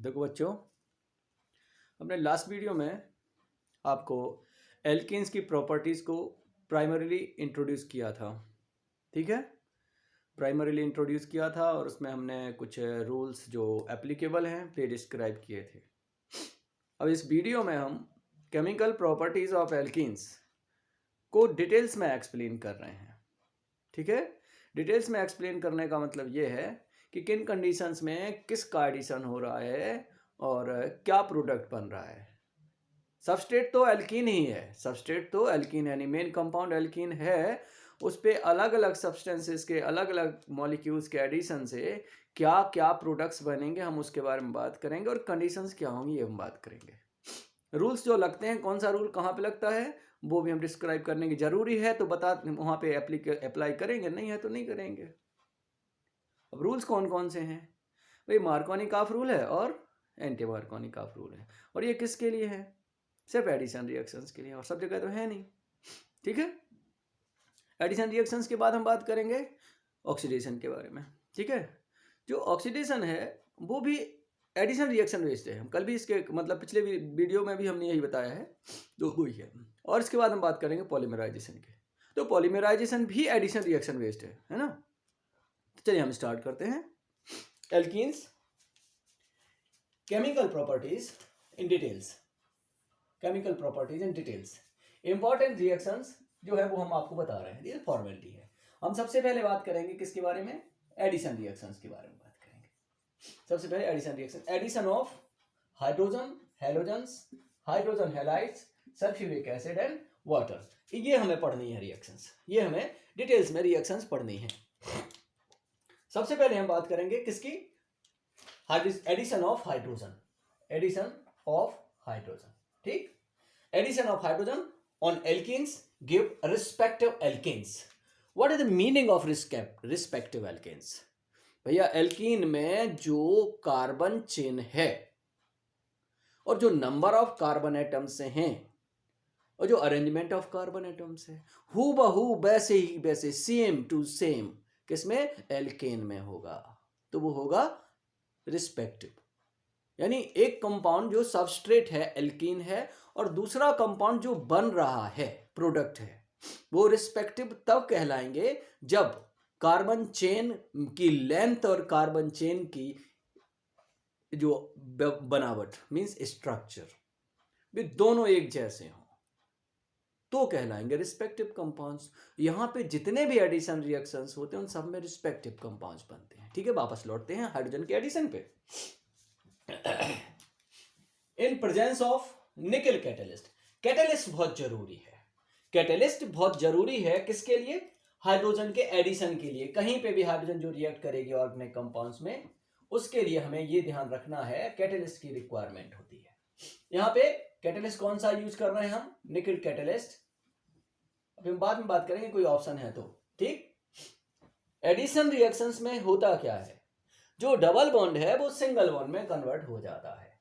देखो बच्चों, हमने लास्ट वीडियो में आपको एल्केन्स की प्रॉपर्टीज़ को प्राइमरीली इंट्रोड्यूस किया था। ठीक है, प्राइमरीली इंट्रोड्यूस किया था और उसमें हमने कुछ रूल्स जो एप्लीकेबल हैं पे डिस्क्राइब किए थे। अब इस वीडियो में हम केमिकल प्रॉपर्टीज़ ऑफ एल्केन्स को डिटेल्स में एक्सप्लेन कर रहे हैं। ठीक है, डिटेल्स में एक्सप्लेन करने का मतलब ये है कि किन कंडीशंस में किस का एडिशन हो रहा है और क्या प्रोडक्ट बन रहा है। सबस्ट्रेट तो एल्कीन ही है, सबस्ट्रेट तो एल्कीन यानी मेन कंपाउंड एल्कीन है, उस पे अलग अलग सब्सटेंसेस के अलग अलग मॉलिक्यूल्स के एडिशन से क्या क्या प्रोडक्ट्स बनेंगे हम उसके बारे में बात करेंगे और कंडीशंस क्या होंगी ये हम बात करेंगे। रूल्स जो लगते हैं, कौन सा रूल कहाँ पे लगता है वो भी हम डिस्क्राइब करने की जरूरी है तो बता वहाँ पे अप्लाई करेंगे, नहीं है तो नहीं करेंगे। अब रूल्स कौन कौन से हैं भाई? मार्कोनी-काफ रूल है और एंटी मार्कोनी-काफ रूल है, और ये किसके लिए है? सिर्फ एडिशन रिएक्शंस के लिए, और सब जगह तो है नहीं। ठीक है, एडिशन रिएक्शंस के बाद हम बात करेंगे ऑक्सीडेशन के बारे में। ठीक है, जो ऑक्सीडेशन है वो भी एडिशन रिएक्शन बेस्ड है। हम कल भी इसके मतलब पिछले वीडियो में भी हमने यही बताया है, तो वही है। और इसके बाद हम बात करेंगे पॉलीमराइजेशन के, तो पॉलीमराइजेशन भी एडिशन रिएक्शन बेस्ड है ना। तो चलिए हम स्टार्ट करते हैं। Alkenes chemical properties in details, chemical properties in details, important reactions जो है वो हम आपको बता रहे हैं, ये फॉर्मेलिटी है। हम सबसे पहले बात करेंगे किसके बारे में? एडिशन रिएक्शंस के बारे में बात करेंगे। सबसे पहले addition reaction, addition of hydrogen, halogens, hydrogen halides, sulphuric acid and water, ये हमें पढ़नी है रिएक्शंस, ये हमें डिटेल्स में रिएक्शंस पढ़नी है। सबसे पहले हम बात करेंगे किसकी? Addition of hydrogen, addition of hydrogen. ठीक, addition of hydrogen on alkenes give respective alkanes. What is the meaning of respective alkanes? भैया एल्कीन में जो कार्बन चेन है और जो नंबर ऑफ कार्बन एटम्स हैं और जो अरेंजमेंट ऑफ कार्बन एटम्स है, हूबहू वैसे ही वैसे सेम टू सेम किसमें? एल्केन में होगा, तो वो होगा रिस्पेक्टिव। यानी एक कंपाउंड जो सबस्ट्रेट है एल्कीन है और दूसरा कंपाउंड जो बन रहा है प्रोडक्ट है, वो रिस्पेक्टिव तब कहलाएंगे जब कार्बन चेन की लेंथ और कार्बन चेन की जो बनावट मींस स्ट्रक्चर भी दोनों एक जैसे हों, तो कहलाएंगे रिस्पेक्टिव कंपाउंड्स। यहां पे जितने भी एडिशन रिएक्शंस होते हैं उन सब में रिस्पेक्टिव कंपाउंड्स बनते हैं। ठीक है, वापस लौटते हैं हाइड्रोजन के एडिशन पे। इन प्रेजेंस ऑफ निकल कैटलिस्ट, कैटलिस्ट बहुत जरूरी है, कैटलिस्ट बहुत जरूरी है किसके लिए? हाइड्रोजन के एडिशन के लिए। कहीं पे भी हाइड्रोजन जो रिएक्ट करेगी ऑर्गेनिक कंपाउंड्स में, उसके लिए हमें ये ध्यान रखना है कैटलिस्ट की रिक्वायरमेंट होती है। यहां पे कैटलिस्ट कौन सा यूज कर रहे हैं हम? निकल कैटलिस्ट। अभी हम बाद में बात करेंगे कोई ऑप्शन है तो। ठीक, एडिशन रिएक्शंस में होता क्या है? जो डबल बॉन्ड है वो सिंगल बॉन्ड में कन्वर्ट हो जाता है,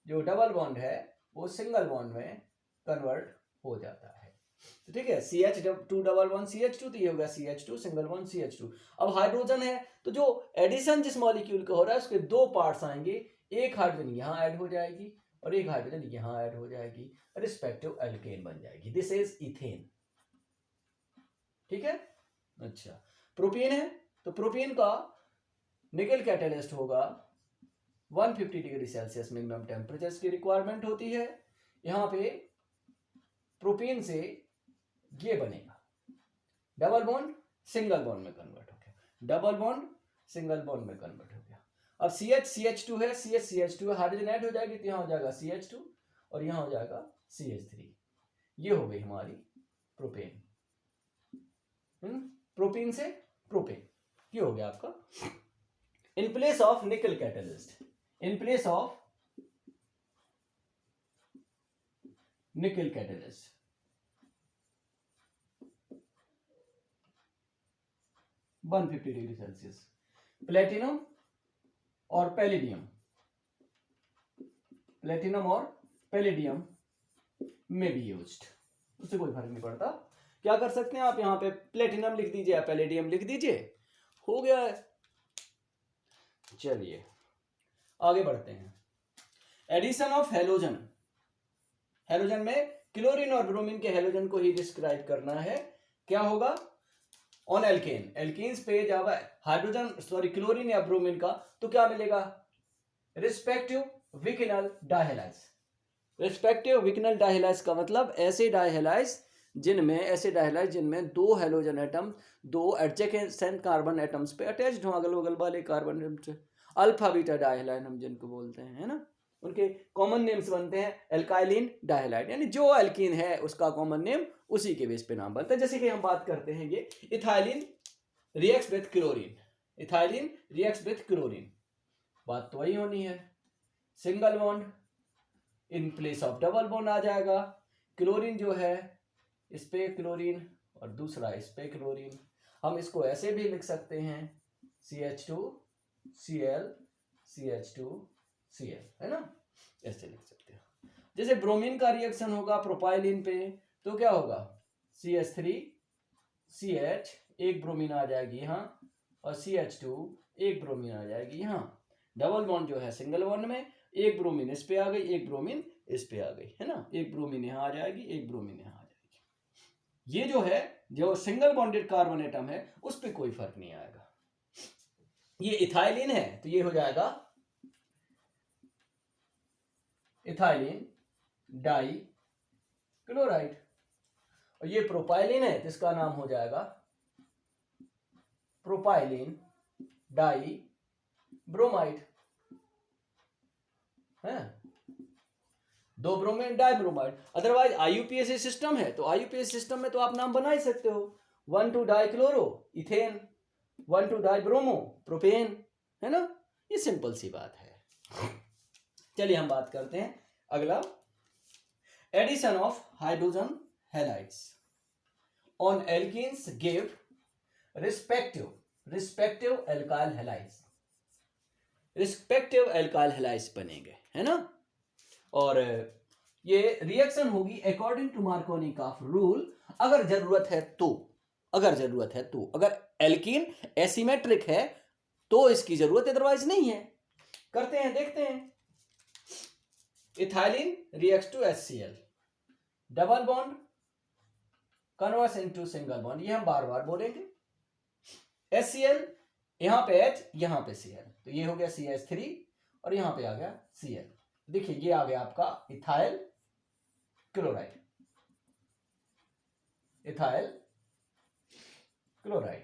जो डबल बॉन्ड है वो सिंगल बॉन्ड में कन्वर्ट हो जाता है। तो ठीक है, CH2 डबल बॉन्ड CH2, तो ये होगा CH2 सिंगल बॉन्ड CH2। अब हाइड्रोजन है तो जो एडिशन जिस मॉलिक्यूल का हो रहा है उसके दो पार्ट्स आएंगे, एक हाइड्रोजन यहां ऐड हो जाएगी और एक हाइड्रोजन यहां ऐड हो जाएगी, रिस्पेक्टिव एल्केन बन जाएगी। This is ethane. ठीक है, अच्छा प्रोपेन है तो प्रोपेन का निकल कैटलिस्ट होगा 150 डिग्री सेल्सियस मिनिमम टेम्परेचर की रिक्वायरमेंट होती है। यहां पे प्रोपेन से ये बनेगा डबल बॉन्ड सिंगल बॉन्ड में कन्वर्ट हो गया, डबल बॉन्ड सिंगल बॉन्ड में कन्वर्ट हो गया। अब CH2 है, CH2 है, हाइड्रोजन ऐड हो जाएगी तो यहां हो जाएगा CH2 और यहां हो जाएगा CH3। ये हो गई हमारी प्रोपेन। प्रोपेन से प्रोपेन, ये हो गया आपका। इन प्लेस ऑफ निकल कैटलिस्ट, इन प्लेस ऑफ निकल catalyst, one 150 degree Celsius platinum और पैलेडियम, प्लेटिनम और पैलेडियम में भी यूज्ड, उससे कोई फर्क नहीं पड़ता। क्या कर सकते हैं आप? यहां पे प्लेटिनम लिख दीजिए या पैलेडियम लिख दीजिए, हो गया है। चलिए आगे बढ़ते हैं। एडिशन ऑफ हेलोजन, हेलोजन में क्लोरीन और ब्रोमीन के हेलोजन को ही डिस्क्राइब करना है। क्या होगा? ऑन एल्केन, एल्केन्स पे जब हाइड्रोजन क्लोरीन या ब्रोमीन का, तो क्या मिलेगा? रिस्पेक्टिव विकिनल डायहेलाइज। रिस्पेक्टिव विकिनल डायहेलाइज का मतलब ऐसे डायहेलाइज जिनमें दो हेलोजन एटम दो एडजेसेंट कार्बन एटम्स पे अटैच्ड हो, अगल बगल वाले कार्बन एटम से। अल्फा बीटा डायहेलाइड हम जिनको बोलते हैं, है ना, उनके कॉमन नेम्स बनते हैं एल्काइलिन डायहेलाइड, यानी जो एल्कीन है उसका कॉमन नेम उसी के बेस पे नाम बनता है। जैसे कि हम बात करते हैं ये ethylene reacts with chlorine, ethylene reacts with chlorine, बात तो वही होनी है। Single bond in place of double bond आ जाएगा। क्लोरीन जो है इस पे क्लोरीन और दूसरा इस पे क्लोरीन। हम इसको ऐसे भी लिख सकते हैं CH2Cl CH2Cl, है ना, ऐसे लिख सकते हैं। जैसे ब्रोमीन का रिएक्शन होगा प्रोपाइलिन पे, तो क्या होगा? CH3CH, एक ब्रोमीन आ जाएगी यहाँ, और CH2 एक ब्रोमीन आ जाएगी यहाँ। डबल बॉन्ड जो है सिंगल बॉन्ड में एक ब्रोमीन इस पे आ गई, एक ब्रोमीन इस पे आ गई, है ना, एक ब्रोमीन यहाँ आ जाएगी, एक ब्रोमीन यहाँ आ जाएगी। ये जो है जो सिंगल बॉन्डेड कार्बन एटम है उस पे कोई फर्क नहीं आएगा। ये इथाइलिन है तो ये हो जाएगा इथाइलिन डाई क्लोराइड, और ये प्रोपाइलिन है तो इसका नाम हो जाएगा प्रोपाइलिन डाई ब्रोमाइड, है, दो bromine dibromide. Otherwise IUPAC system है तो IUPAC सिस्टम में तो आप नाम बना ही सकते हो, 1,2 die chloro ethane, 1,2 die bromo propane, है ना, ये सिंपल सी बात है। चलिए हम बात करते हैं अगला, addition of hydrogen halides on alkenes give respective alkyl halides, respective alkyl halides बनेंगे, है ना, और ये रिएक्शन होगी अकॉर्डिंग टू मार्कोनी का रूल, अगर जरूरत है तो, अगर एल्कीन एसिमेट्रिक है तो इसकी जरूरत, अदरवाइज नहीं है। करते हैं, देखते हैं। Ethylene reacts to HCl, double bond converts into single bond, ये हम बार बार बोलेंगे। HCl यहां पे H, यहां पे Cl, तो ये हो गया CH3 और यहां पे आ गया Cl। देखिए ये आ गया आपका ethyl chloride, ethyl chloride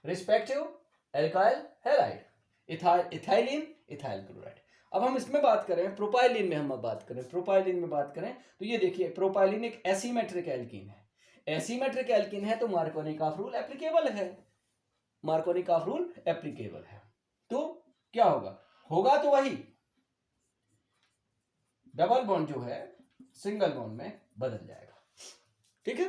respective alkyl halide, ethylene ethyl chloride. अब हम इसमें बात करें प्रोपाइलिन में, प्रोपाइलिन में बात करें तो ये देखिए प्रोपाइलिन एक एसिमेट्रिक एल्कीन है, एसिमेट्रिक एल्कीन है तो मार्कोनी का रूल एप्लीकेबल है, मार्कोनी का रूल एप्लीकेबल है। तो क्या होगा तो वही, डबल बॉन्ड जो है सिंगल बॉन्ड में बदल जाएगा, ठीक है,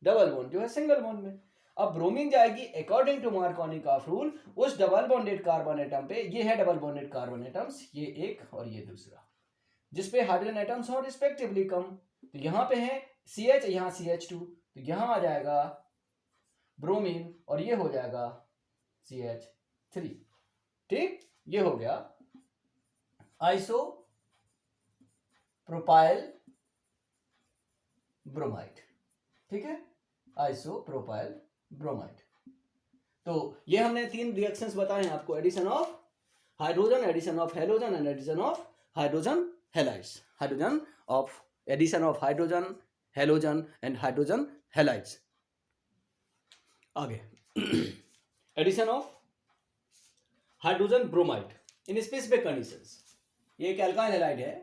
डबल बॉन्ड जो है सिंगल बॉन्ड में। अब ब्रोमीन जाएगी अकॉर्डिंग टू मार्कोनी का रूल उस डबल बॉन्डेड कार्बन एटम पे, ये है डबल बॉन्डेड कार्बन एटम्स, ये एक और ये दूसरा, जिसपे हाइड्रोजन एटम्स हो रिस्पेक्टिवली कम, तो यहां पे है CH, यहां CH2, तो यहां आ जाएगा ब्रोमीन और ये हो जाएगा CH3, ठीक, ये हो गया आइसो प्रोपाइल ब्रोमाइड, ठीक है, आइसोप्रोपाइल ब्रोमाइड। तो ये हमने 3 रिएक्शंस बताए हैं आपको, addition of hydrogen, addition of halogen and addition of hydrogen halides, addition of hydrogen halogen and hydrogen halides. आगे addition of hydrogen bromide in specific conditions, ये एक एल्काइल हैलाइड है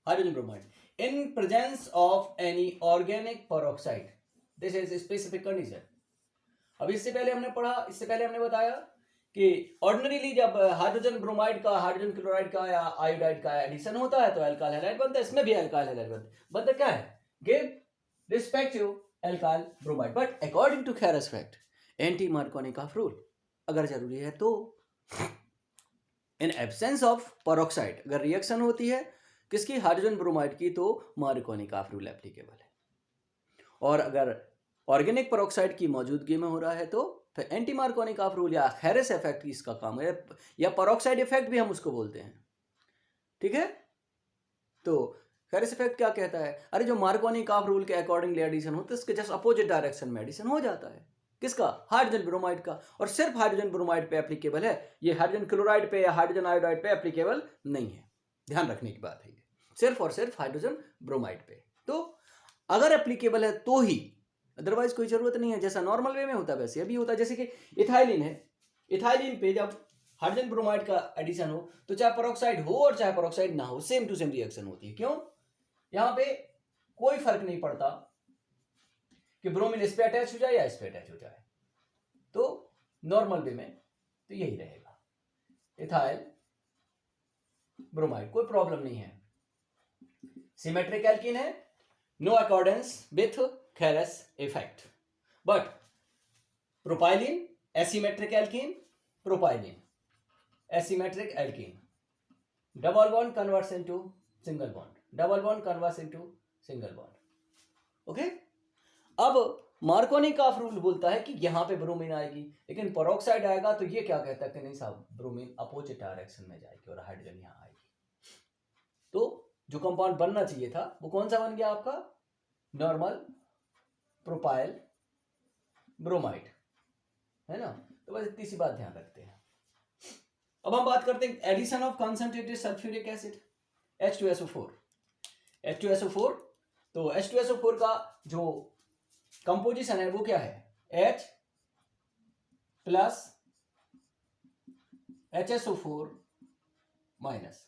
hydrogen bromide, in presence of any organic peroxide, this is specific condition. अब इससे पहले हमने बताया कि ऑर्डिनरीली जब हाइड्रोजन ब्रोमाइड का हाइड्रोजन क्लोराइड का या आयोडाइड का एडिशन होता है तो एल्काइल हैलाइड बनता है, इसमें भी एल्काइल हैलाइड बनता क्या है, give respective alkyl bromide, but according to Kharasch fact anti Markovnikov का रूल, अगर जरूरी है तो। इन एब्सेंस ऑफ पेरोक्साइड, अगर रिएक्शन होती है किसकी, हाइड्रोजन ब्रोमाइड की, तो मार्कोनी का रूल एप्लीकेबल है, और अगर ऑर्गेनिक पेरोक्साइड की मौजूदगी में हो रहा है तो फिर एंटी मार्कोनिक रूल या हैरिस इफेक्ट इसका काम है, या पेरोक्साइड इफेक्ट भी हम उसको बोलते हैं, ठीक है। तो हैरिस इफेक्ट क्या कहता है, अरे जो मार्कोनिक रूल के अकॉर्डिंगली एडिशन होता है उसके जस्ट अपोजिट डायरेक्शन में एडिशन हो जाता है, किसका, हाइड्रोजन ब्रोमाइड का, और सिर्फ हाइड्रोजन ब्रोमाइड पे एप्लीकेबल है, ये हाइड्रोजन क्लोराइड पे या हाइड्रोजन आयोडाइड पे एप्लीकेबल नहीं है, ध्यान रखने की बात है, सिर्फ और सिर्फ हाइड्रोजन ब्रोमाइड पे। तो अगर एप्लीकेबल है तो ही, अदरवाइज कोई जरूरत नहीं है, जैसा नॉर्मल वे में होता है वैसे अभी होता है। जैसे कि इथाइलिन है, इथाइलिन पे जब हाइड्रोजन ब्रोमाइड का एडिशन हो तो चाहे पेरोक्साइड हो और चाहे पेरोक्साइड ना हो, सेम टू सेम रिएक्शन होती है। क्यों, यहां पे कोई फर्क नहीं पड़ता कि ब्रोमीन इस पे अटैच हो जाए या इस पे अटैच हो जाए, तो नॉर्मल वे में तो यही रहेगा, इथाइल ब्रोमाइड, कोई प्रॉब्लम नहीं है। सिमेट्रिक एल्कीन है, no accordance with Harris effect. But propylene asymmetric alkene, propylene asymmetric alkene, double bond converts into single bond, double bond converts into single bond, okay. अब Markovnikov का rule बोलता है कि यहां पे ब्रोमीन आएगी, लेकिन पेरोक्साइड आएगा तो ये क्या कहता है कि नहीं साहब, ब्रोमीन अपोजिट डायरेक्शन में जाएगी और हाइड्रोजन यहां आएगी। तो जो कंपाउंड बनना चाहिए था वो कौन सा बन गया आपका, नॉर्मल प्रोपाइल ब्रोमाइड, है ना। तो बस इतनी सी बात ध्यान रखते हैं। अब हम बात करते हैं addition of concentrated sulphuric acid H2SO4। H2SO4, तो H2SO4 का जो कंपोजिशन है वो क्या है, H plus HSO4 minus.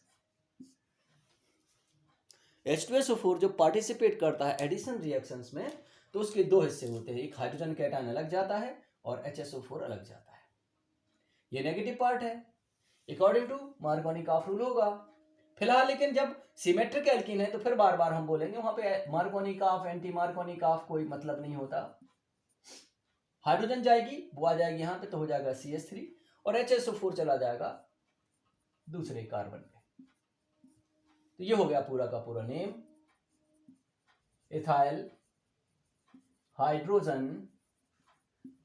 H2SO4 जो पार्टिसिपेट करता है एडिशन रिएक्शंस में तो उसके दो हिस्से होते हैं, एक हाइड्रोजन कैटायन अलग जाता है और HSO4 अलग जाता है, ये नेगेटिव पार्ट है अकॉर्डिंग टू मार्कोनी का रूल होगा। फिलहाल लेकिन जब सिमेट्रिक एल्कीन है तो फिर बार बार हम बोलेंगे वहां पे मार्कोनी का एंटी मार्कोनी का कोई मतलब नहीं होता, हाइड्रोजन जाएगी वो आ जाएगी यहां पे तो हो जाएगा CH3 और HSO4 चला जाएगा दूसरे कार्बन पे। तो ये हो गया पूरा का पूरा नेम, इथाइल हाइड्रोजन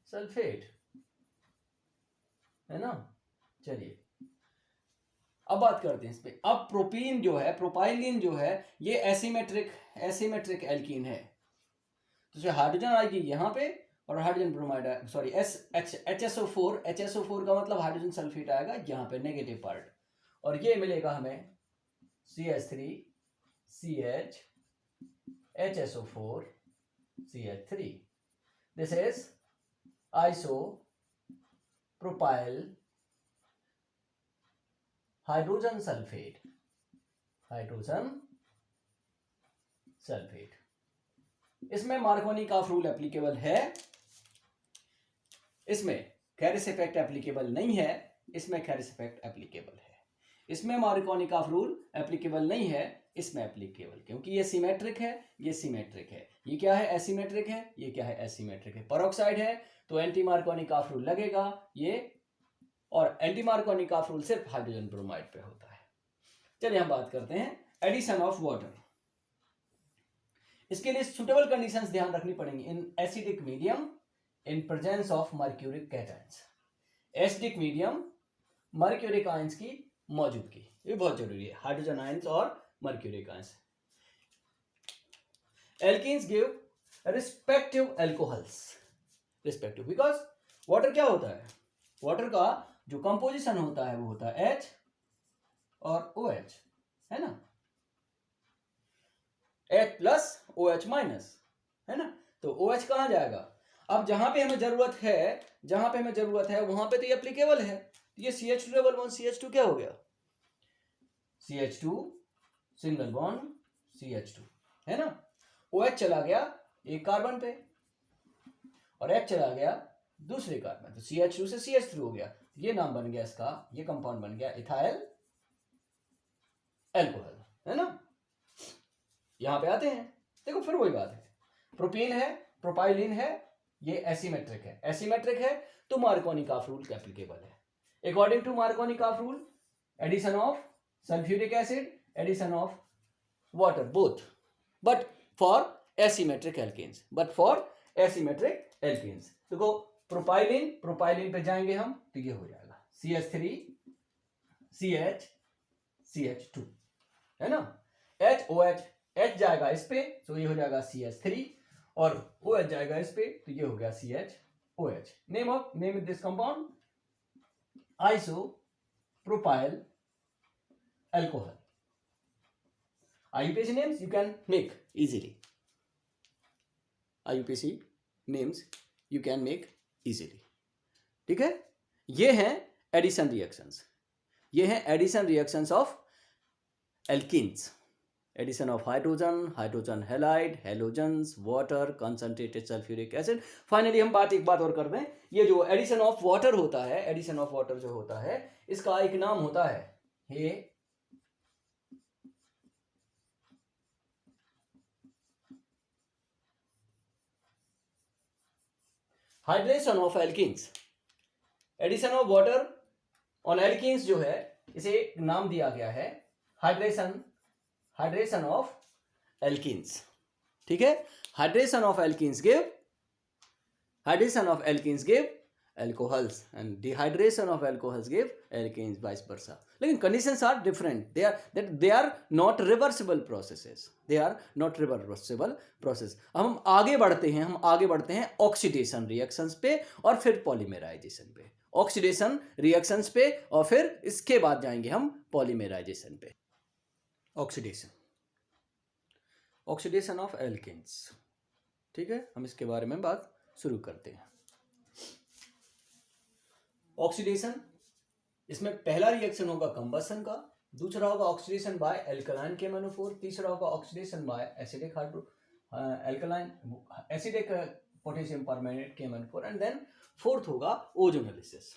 सल्फेट, है ना। चलिए अब बात करते हैं इस पे। अब प्रोपीन जो है, प्रोपाइलिन जो है, ये एसिमेट्रिक एल्कीन है, तो इसमें हाइड्रोजन आएगी यहाँ पे और हाइड्रोजन ब्रोमाइड, सॉरी HSO4 का मतलब हाइड्रोजन सल्फेट आएगा यहाँ पे नेगेटिव पार्ट, और ये मिलेगा हमें CH3 CH HSO4 CH3, this is isopropyl hydrogen sulphate, इसमें मार्कोनी का रूल एप्लीकेबल है, इसमें हैरिस इफेक्ट एप्लीकेबल नहीं है, इसमें हैरिस इफेक्ट एप्लीकेबल है, इसमें मार्कोनी का रूल एप्लीकेबल नहीं है, इसमें एप्लीकेबल, क्योंकि ये सिमेट्रिक है, ये सिमेट्रिक है, ये क्या है एसिमेट्रिक है, ये क्या है एसिमेट्रिक है। पेरोक्साइड है तो एंटी मार्कोनी का रूल लगेगा ये, और एंटी मार्कोनी का रूल सिर्फ हाइड्रोजन ब्रोमाइड पे होता है। चलिए हम बात करते हैं एडिशन ऑफ वाटर। इसके लिए सुटेबल कंडीशंस ध्यान रखनी पड़ेंगी, in acidic medium in presence of mercuric cations, acidic medium mercuric ions की मौजूदगी, ये बहुत जरूरी है, हाइड्रोजन आयंस और mercuric ions. Alkenes give respective alcohols, respective, because water क्या होता है, वाटर का जो कंपोजिशन होता है वो होता है H और OH, है ना, H प्लस OH माइनस, है ना। तो OH कहां जाएगा, अब जहां पे हमें जरूरत है वहां पे तो ये एप्लीकेबल है, तो ये CH2 डबल बॉन्ड CH2 क्या हो गया, CH2 सिंगल बॉन्ड CH2, है ना। OH चला गया एक कार्बन पे और H चला गया दूसरे कार्बन, तो CH2 से CH3 हो गया, ये नाम बन गया इसका, ये कंपाउंड बन गया इथाइल एल्कोहल, है ना। यहां पे आते हैं, देखो फिर वही बात है, प्रोपीन है, प्रोपाइलिन है, ये एसिमेट्रिक है तो मार्कोनी का रूल एप्लीकेबल है। अकॉर्डिंग टू मार्कोनी का rule addition of sulphuric acid, addition of water, both, but for asymmetric alkenes, देखो प्रोपाइलिन, प्रोपाइलिन पे जाएंगे हम तो ये हो जाएगा CH3 CH2, है ना। HOH, H जाएगा इस पे तो ये हो जाएगा CH3 और OH जाएगा इस पे तो ये हो गया CHOH। Name this compound isopropyl alcohol. IUPAC names you can make easily. IUPAC names you can make easily. ठीक है, ये हैं एडिशन रिएक्शंस, ये हैं addition reactions of alkenes, addition of hydrogen, hydrogen halide, halogens, water, concentrated sulphuric acid. Finally हम एक बात और कर दें, ये जो एडिशन ऑफ वाटर होता है, एडिशन ऑफ वाटर जो होता है इसका एक नाम होता है ये hydration of alkenes. Addition of water on alkenes जो है इसे नाम दिया गया है हाइड्रेशन ऑफ एल्कीन्स। ठीक है, hydration of alkenes give alcohols and dehydration of alcohols give alkanes, vice versa. लेकिन conditions are different. They are not reversible processes. They are not reversible process. हम आगे बढ़ते हैं ऑक्सीडेशन रिएक्शंस पे और फिर पॉलीमेराइजेशन पे, ऑक्सीडेशन रिएक्शंस पे और फिर इसके बाद जाएंगे हम पॉलीमेराइजेशन पे। Oxidation of alkenes. ठीक है, हम इसके बारे में बात शुरू करते हैं। ऑक्सीडेशन, इसमें पहला रिएक्शन होगा कंबशन का, दूसरा होगा ऑक्सीडेशन बाय एल्कलाइन KMnO4, तीसरा होगा oxidation by acidic acidic potassium permanganate KMnO4 and then fourth होगा ओजोनोलिसिस।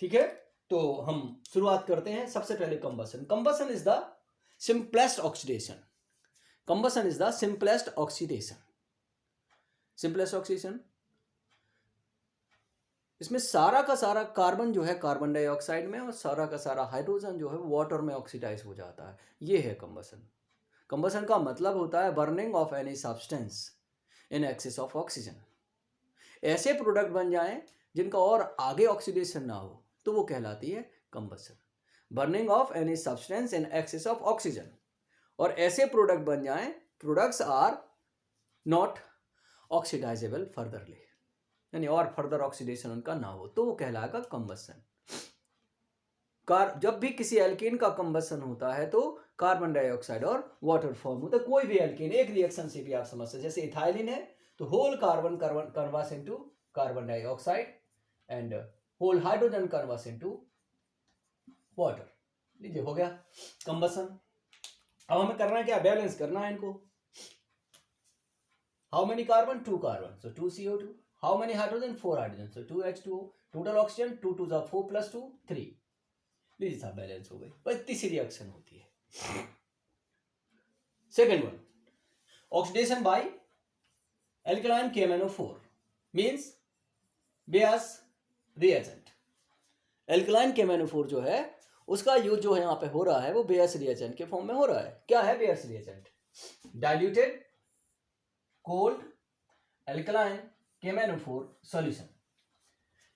ठीक है, तो हम शुरुआत करते हैं। सबसे पहले combustion. Combustion is the simplest oxidation. Combustion is the simplest oxidation. Simplest oxidation, इसमें सारा का सारा कार्बन जो है कार्बन डाइऑक्साइड में और सारा का सारा हाइड्रोजन जो है वाटर में ऑक्सीडाइज हो जाता है। ये है कंबशन। कंबशन का मतलब होता है burning of any substance in excess of oxygen. ऐसे प्रोडक्ट बन जाएं जिनका और आगे ऑक्सीडेशन ना हो तो वो कहलाती है combustion. Burning of any substance in excess of oxygen, और ऐसे प्रोडक्ट बन जाएं, products are not oxidisable furtherly, यानी और फर्दर ऑक्सीडेशन उनका ना हो तो वो कहलाएगा कंबशन। जब भी किसी एल्केन का कंबशन होता है तो कार्बन डाइऑक्साइड और वाटर फॉर्म होता है। कोई भी एल्केन एक रिएक्शन से भी आप समझ सकते, जैसे इथाइलिन है तो whole carbon converts into carbon dioxide and whole hydrogen converts into water. लीजिए हो गया कंबशन। अब हमें करना है क्या, बैलेंस करना है इनको। How many carbon, 2 carbon, so 2 CO2। How many hydrogen? 4 hydrogen. So 2 H2O. Total oxygen 2 2 are 4 plus 2 3. लीजिए साहब बैलेंस हो गई। बस तीसरी रिएक्शन होती है। Second one, oxidation by alkaline KMnO4 means Baeyer's reagent. Alkaline KMnO4 जो है उसका यूज जो है यहाँ पे हो रहा है वो बेयस रिएजेंट के फॉर्म में हो रहा है। क्या है Baeyer's reagent? Diluted cold alkaline KMnO4 solution.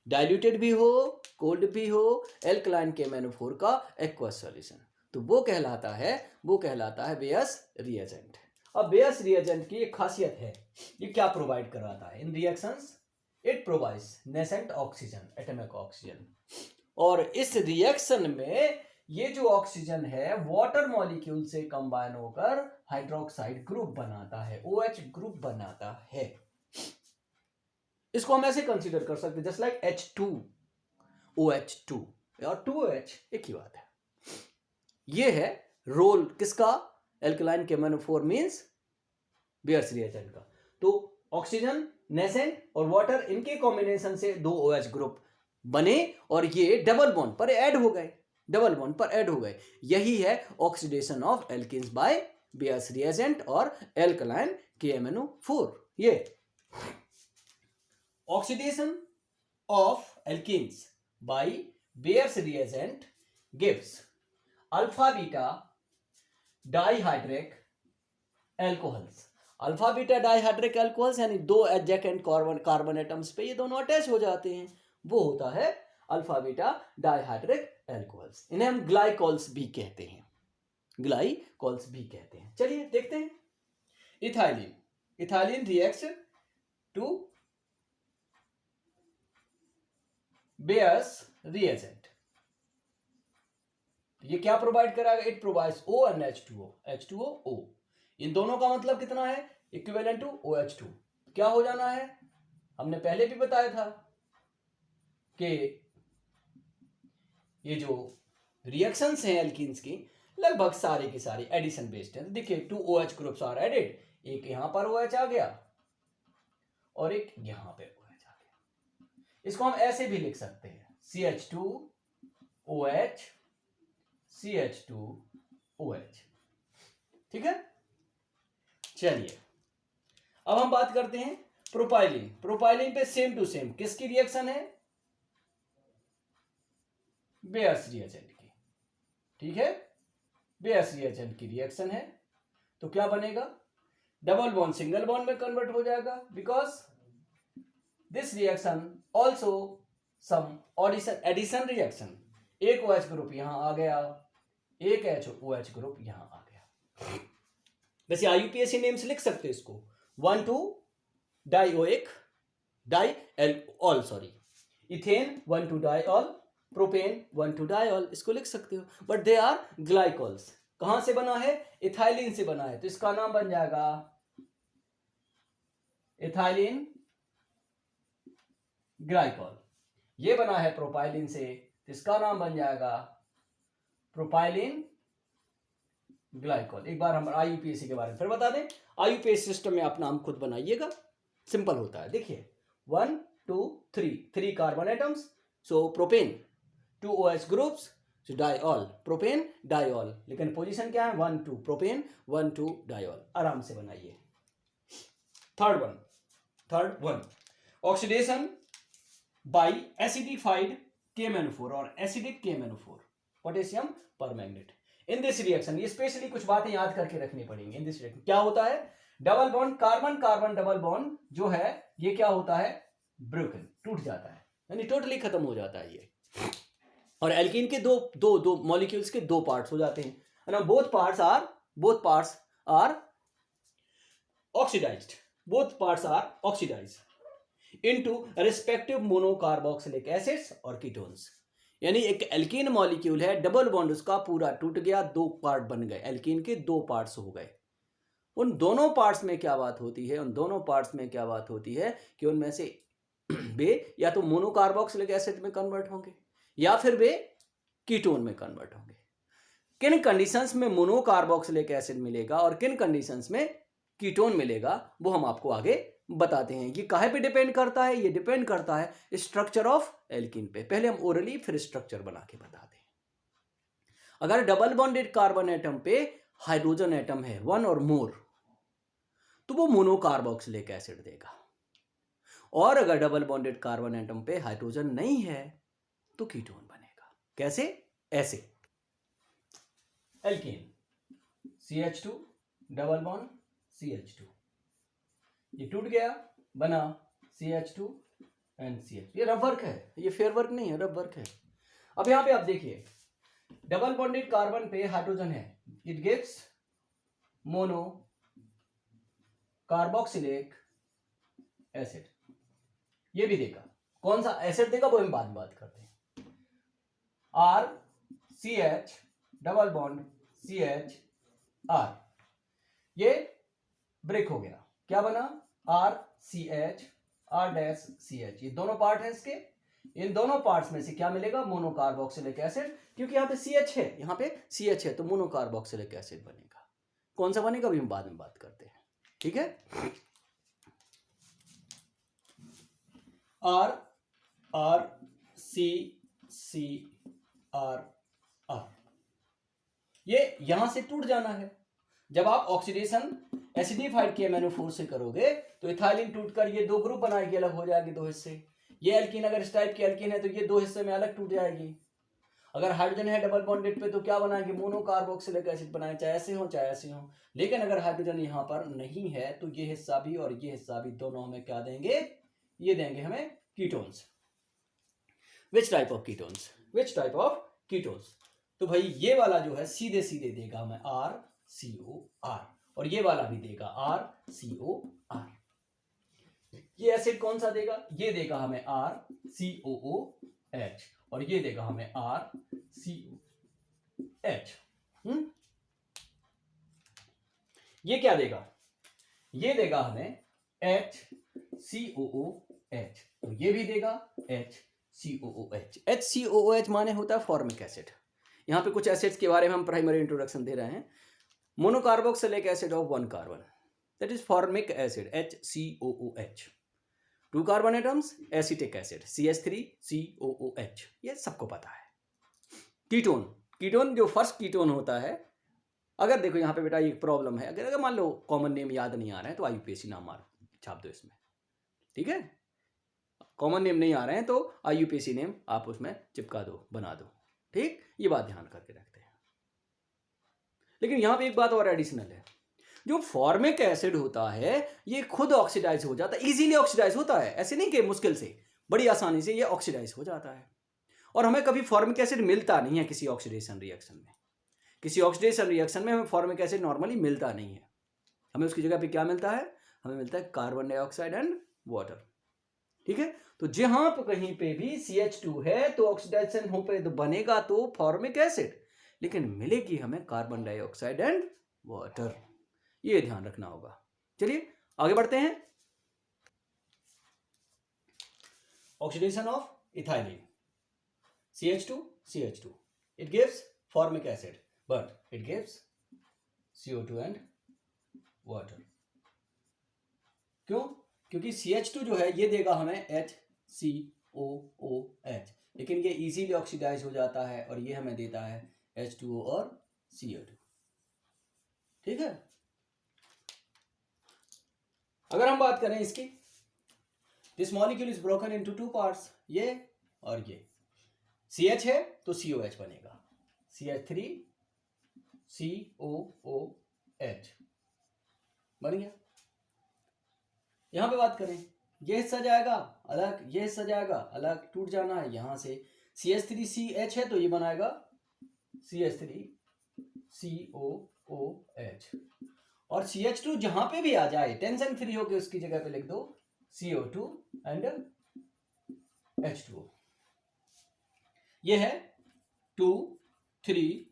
Diluted भी हो, कोल्ड भी हो, एल्कलाइन KMnO4 का एक्वस सॉल्यूशन, तो वो कहलाता है बेयस रिएजेंट। अब बेयस रिएजेंट की एक खासियत है, ये क्या प्रोवाइड कराता है इन reactions? It provides nascent oxygen, atomic oxygen. और इस रिएक्शन में ये जो ऑक्सीजन है वाटर मॉलिक्यूल से कंबाइन होकर हाइड्रोक्साइड ग्रुप बनाता है, OH ग्रुप बनाता है। इसको हम ऐसे कंसीडर कर सकते हैं जस्ट लाइक H2OH2 और 2OH एक ही बात है। ये है रोल किसका? Alkaline KMnO4 means Bayes reagent का। तो ऑक्सीजन, नेसेंट और वाटर, इनके कॉम्बिनेशन से 2 OH ग्रुप बने और ये डबल बॉन्ड पर ऐड हो गए। यही है oxidation of alkenes by Baeyer's reagent और एल्कलाइन KMnO4। ये oxidation of alkenes by Bayer's reagent gives alpha beta dihydric alcohols, alpha beta dihydric alcohols यानी दो एडजेसेंट कार्बन एटम्स पे ये दोनों अटैच हो जाते हैं, वो होता है अल्फा बीटा डाइहाइड्रिक अल्कोहल्स। इन्हें हम ग्लाइकॉल्स भी कहते हैं, ग्लाइकॉल्स भी कहते हैं। चलिए देखते हैं। Ethylene, ethylene reacts to Baeyer's reagent, ये क्या प्रोवाइड कराएगा? It provides ONH2O, H2O। इन दोनों का मतलब कितना है? Equivalent to OH2। क्या हो जाना है? हमने पहले भी बताया था कि ये जो रिएक्शंस हैं एल्कीन्स की लगभग सारी की सारी एडिशन बेस्ड हैं। देखिए 2 OH ग्रुप्स आर एडेड, एक यहां पर OH आ गया और एक यहां पे OH आ गया। इसको हम ऐसे भी लिख सकते हैं CH2OH CH2OH, ठीक है। चलिए अब हम बात करते हैं प्रोपाइलिन। प्रोपाइलिन पे सेम टू सेम किसकी रिएक्शन है? बेयर्स रिएजेंट की, ठीक है। बेयर्स रिएजेंट की रिएक्शन है तो क्या बनेगा? डबल बॉन्ड सिंगल बॉन्ड में कन्वर्ट हो जाएगा, because this reaction also some addition reaction. एक OH ग्रुप यहां आ गया, एक OH ग्रुप यहां आ गया। वैसे IUPAC नेम्स लिख सकते हैं इसको 1,2 dioic diol, sorry ethane 1,2 diol, propane 1,2 diol, इसको लिख सकते हो। But they are glycols. कहां से बना है? इथाइलिन से बना है, तो इसका नाम बन जाएगा इथाइलिन ग्लाइकॉल। ये बना है प्रोपाइलिन से, तो इसका नाम बन जाएगा प्रोपाइलिन ग्लाइकॉल। एक बार हम IUPAC के बारे में फिर बता दें। IUPAC सिस्टम में आप नाम खुद बनाइएगा, सिंपल होता है। देखिए 1 2 3 कार्बन एटम्स, सो प्रोपेन 2 OH ग्रुप्स, सो डाइऑल, प्रोपेन डाइऑल, लेकिन पोजीशन क्या है? 1 2 प्रोपेन 1 2 डाइऑल। आराम से बनाइए। Third one oxidation by acidified KMnO4 और acidic KMnO4 potassium permanganate. In this reaction, ये स्पेशली कुछ बातें याद करके रखनी पड़ेंगी। इन दिस रिएक्शन क्या होता है? Double bond carbon carbon double bond जो है ये क्या होता है? ब्रोकन, टूट जाता है, यानी टोटली खत्म हो जाता है ये। और एल्कीन के दो मॉलिक्यूल्स के दो पार्ट्स हो जाते हैं, and both parts are oxidized into respective monocarboxylic acids और कीटोन्स। यानी एक एल्कीन मॉलिक्यूल है, डबल बॉन्ड उसका पूरा टूट गया, दो पार्ट बन गए, एल्कीन के दो पार्ट्स हो गए। उन दोनों पार्ट्स में क्या बात होती है? उन दोनों पार्ट्स में क्या बात होती है कि उनमें से वे या तो मोनोकार्बोक्सिलिक एसिड में कन्वर्ट होंगे या फिर वे कीटोन में कन्वर्ट होंगे। किन कंडीशंस में मोनोकार्बोक्सिलिक एसिड मिलेगा और किन कंडीशंस में कीटोन मिलेगा वो हम आपको आगे बताते हैं। ये काहे पे डिपेंड करता है? ये डिपेंड करता है स्ट्रक्चर ऑफ एल्कीन पे। पहले हम ओरली फिर स्ट्रक्चर बना के बताते हैं। अगर डबल बॉन्डेड कार्बन एटम पे हाइड्रोजन एटम है 1 और मोर, तो वो मोनोकार्बोक्सिलिक एसिड देगा। और अगर डबल बॉन्डेड कार्बन एटम पे हाइड्रोजन नहीं है तो कीटोन बनेगा। कैसे? ऐसे alkene CH2 double bond CH2, ये टूट गया, बना CH2 एंड CH2। ये रफ वर्क है, ये फेयर वर्क नहीं है, रफ वर्क है। अब यहां पे आप देखिए डबल बॉन्डेड कार्बन पे हाइड्रोजन है, it gives mono carboxylic acid. ये भी देगा, कौन सा एसिड देगा वो हम बाद में बात करते हैं। RCH डबल बॉन्ड CHR, ये ब्रेक हो गया, क्या बना? RCH R-CH। ये दोनों पार्ट है इसके, इन दोनों पार्ट्स में से क्या मिलेगा? मोनोकार्बोक्सिलिक एसिड, क्योंकि यहाँ पे CH है, यहाँ पे CH है, तो मोनोकार्बोक्सिलिक एसिड बनेगा। कौन सा बनेगा अभी हम बाद में बात करते हैं, ठीक है। RCCR, ये यहां से टूट जाना है। जब आप ऑक्सीडेशन एसिडिफाइड KMnO4 से करोगे तो इथाइलिन टूटकर ये दो ग्रुप बनाएगी, अलग हो जाएगी दो हिस्से। ये एल्कीन अगर इस टाइप की एल्कीन है तो ये दो हिस्से में अलग टूट जाएगी। अगर हाइड्रोजन है डबल बॉन्डेड पे तो क्या बनाएंगे, मोनोकार्बोक्सिलिक एसिड बनाए, चाहे ऐसे हो चाहे ऐसे हो। लेकिन अगर हाइड्रोजन यहाँ पर नहीं है तो ये हिस्सा भी और ये हिस्सा भी दोनों हमें क्या देंगे, ये देंगे हमें ketones. Which type of ketones, which type of ketones. तो भाई ये वाला जो है सीधे सीधे देगा हमें RCOR, और ये वाला भी देगा RCOR। ये एसिड कौन सा देगा, ये देगा हमें RCOOH, और ये देगा हमें RCOH। ये क्या देगा, ये देगा हमें HCOOH, तो ये भी देगा HCOOH। HCOOH माने होता है फॉर्मिक एसिड। यहाँ पे कुछ एसिड्स के बारे में हम प्राइमरी इंट्रोडक्शन दे रहे हैं। Monocarboxylic acid of 1 carbon, that is formic acid HCOOH। 2 carbon atoms acetic acid CH3COOH, ये सबको पता है। कीटोन, कीटोन जो फर्स्ट कीटोन होता है, अगर देखो यहाँ पे बेटा एक प्रॉब्लम है, अगर मान लो कॉमन नेम याद नहीं आ रहे हैं तो IUPAC नाम मार छाप दो इसमें, ठीक है। कॉमन नेम नहीं आ रहे हैं तो IUPAC नेम आप उसमें चिपका दो, बना दो, ठीक। ये बात ध्यान करके रखते हैं। लेकिन यहाँ पे एक बात और एडिशनल है, जो फॉर्मिक एसिड होता है ये खुद ऑक्सीडाइज हो जाता है, इजीली ऑक्सीडाइज होता है, ऐसे नहीं कि मुश्किल से, बड़ी आसानी से ये ऑक्सीडाइज हो जाता है। और हमें कभी फॉर्मिक एसिड मिलता नहीं है किसी ऑक्सीडेशन रिएक्शन में। किसी ऑक्सीडेशन रिएक्शन में हमें फॉर्मिक एसिड नॉर्मली मिलता नहीं है। हमें उसकी जगह पे क्या मिलता है, हमें मिलता है कार्बन डाइऑक्साइड एंड वाटर, ठीक है। तो जहां पर कहीं पे भी CH2 है तो ऑक्सीडेशन हो पे तो बनेगा तो फॉर्मिक एसिड, लेकिन मिलेगी हमें कार्बन डाइऑक्साइड एंड वाटर, ये ध्यान रखना होगा। चलिए आगे बढ़ते हैं। Oxidation of ethylene, CH2 it gives formic acid but it gives CO2 and water। क्यों, क्योंकि CH2 जो है ये देगा हमें HCOOH, लेकिन ये इजीली ऑक्सीडाइज हो जाता है और ये हमें देता है H2O और CO2, ठीक है। अगर हम बात करें इसकी, this molecule is broken into 2 parts, ये और ये। CH है तो COH बनेगा, CH3COOH बन गया। यहां पे बात करें, ये हिस्सा जाएगा अलग, ये हिस्सा जाएगा अलग, टूट जाना है यहां से। CH3CH है तो ये बनाएगा CH3COOH, और CH2 जहां पे भी आ जाए टेंशन फ्री होके उसकी जगह पे लिख दो CO2 एंड H2O। ये है 2,3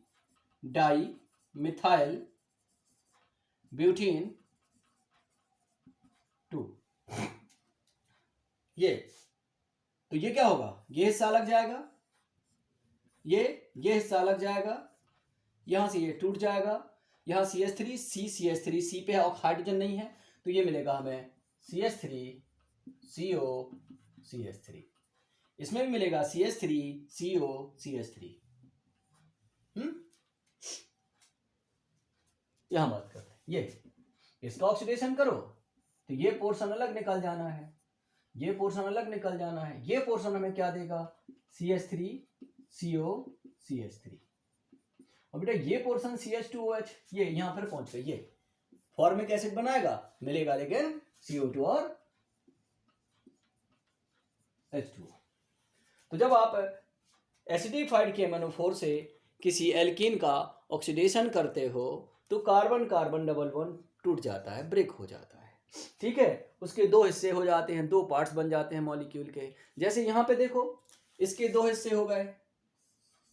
डाई मिथाइल ब्यूटीन 2। ये तो ये क्या होगा, ये हिस्सा अलग जाएगा, ये हिस्सा अलग जाएगा, यहां से ये टूट जाएगा, यहां CH3 CH3 पे हाइड्रोजन नहीं है तो ये मिलेगा हमें CH3CO CH3, इसमें भी मिलेगा CH3CO CH3। यहां बात करते हैं, ये इसका ऑक्सीडेशन करो तो ये पोर्शन अलग निकल जाना है, ये पोर्शन अलग निकल जाना है, ये पोर्शन हमें क्या देगा CH3CO CH3, और बेटा ये पोर्शन CH2OH, ये यहां पर पहुंच गए, ये फॉर्मिक एसिड बनाएगा, मिलेगा लेकिन CO2 और H2O। तो जब आप एसिडिफाइड KMnO4 से किसी एल्कीन का ऑक्सीडेशन करते हो तो कार्बन कार्बन डबल बॉन्ड टूट जाता है, ब्रेक हो जाता है, ठीक है। उसके 2 हिस्से हो जाते हैं, 2 पार्ट्स बन जाते हैं मॉलिक्यूल के। जैसे यहां पे देखो इसके 2 हिस्से हो गए,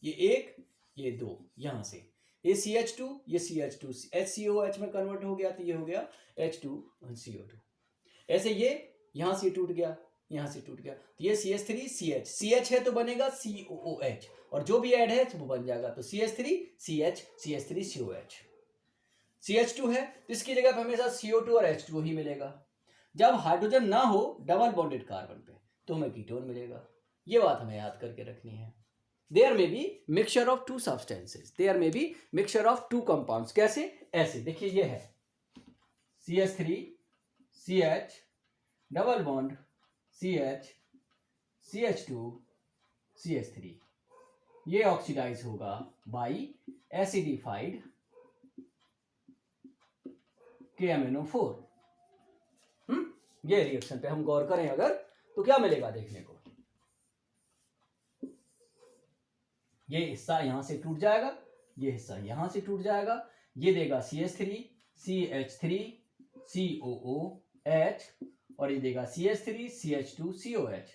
ये 1 ये 2, यहां से ये CH2 ये CH2 HCOH में कन्वर्ट हो गया तो ये हो गया H2CO2। ऐसे ये यहां से टूट गया, यहां से टूट गया तो ये CH3CH है तो बनेगा COOH, और जो भी ऐड है वो बन जाएगा तो CH3CH CH3COH। CH2 है तो इसकी जगह पे हमेशा CO2 और H2O ही मिलेगा। जब हाइड्रोजन ना हो डबल बॉन्डेड कार्बन पे तो हमें कीटोन मिलेगा, ये बात हमें याद करके रखनी है। There may be mixture of 2 substances, there may be mixture of 2 compounds. कैसे, ऐसे देखिए, ये है CH3CH double bond CH CH2 CH3, ये ऑक्सीडाइज होगा बाई एसिडिफाइड KMnO4। ये रिएक्शन पे हम गौर करें अगर तो क्या मिलेगा देखने को, ये हिस्सा यहां से टूट जाएगा, ये हिस्सा यहां से टूट जाएगा, ये देगा CH3 CH3 COOH और ये देगा CH3 CH2 COH